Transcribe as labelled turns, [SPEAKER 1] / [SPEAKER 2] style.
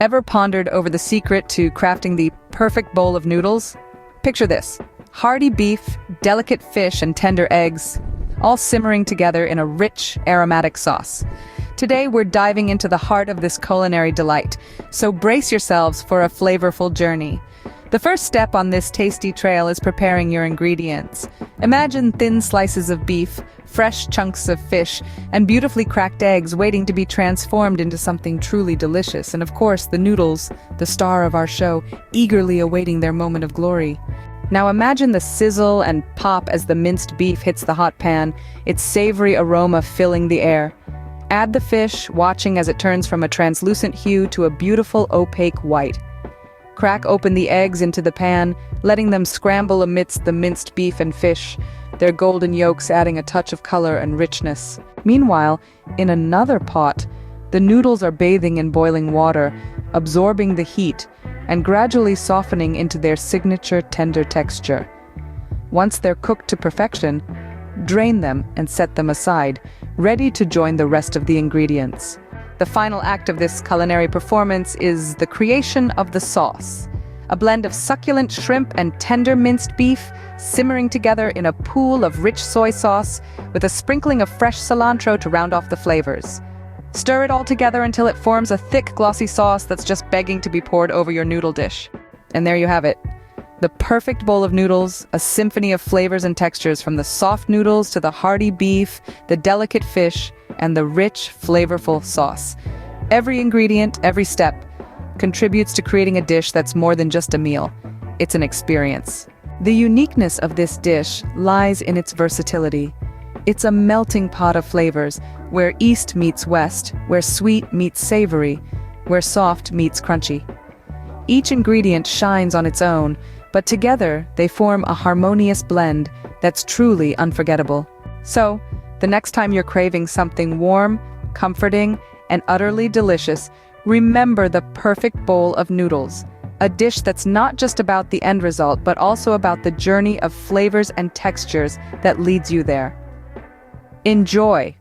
[SPEAKER 1] Ever pondered over the secret to crafting the perfect bowl of noodles? Picture this: hearty beef, delicate fish, and tender eggs, all simmering together in a rich, aromatic sauce. Today we're diving into the heart of this culinary delight, so brace yourselves for a flavorful journey. The first step on this tasty trail is preparing your ingredients. Imagine thin slices of beef, fresh chunks of fish, and beautifully cracked eggs waiting to be transformed into something truly delicious. And of course, the noodles, the star of our show, eagerly awaiting their moment of glory. Now imagine the sizzle and pop as the minced beef hits the hot pan, its savory aroma filling the air. Add the fish, watching as it turns from a translucent hue to a beautiful opaque white. Crack open the eggs into the pan, letting them scramble amidst the minced beef and fish, their golden yolks adding a touch of color and richness. Meanwhile, in another pot, the noodles are bathing in boiling water, absorbing the heat, and gradually softening into their signature tender texture. Once they're cooked to perfection, drain them and set them aside, ready to join the rest of the ingredients. The final act of this culinary performance is the creation of the sauce. A blend of succulent shrimp and tender minced beef simmering together in a pool of rich soy sauce with a sprinkling of fresh cilantro to round off the flavors. Stir it all together until it forms a thick, glossy sauce that's just begging to be poured over your noodle dish. And there you have it. The perfect bowl of noodles, a symphony of flavors and textures from the soft noodles to the hearty beef, the delicate fish, and the rich, flavorful sauce. Every ingredient, every step, contributes to creating a dish that's more than just a meal. It's an experience. The uniqueness of this dish lies in its versatility. It's a melting pot of flavors, where east meets west, where sweet meets savory, where soft meets crunchy. Each ingredient shines on its own, but together they form a harmonious blend that's truly unforgettable. So, the next time you're craving something warm, comforting, and utterly delicious, remember the perfect bowl of noodles, a dish that's not just about the end result, but also about the journey of flavors and textures that leads you there. Enjoy!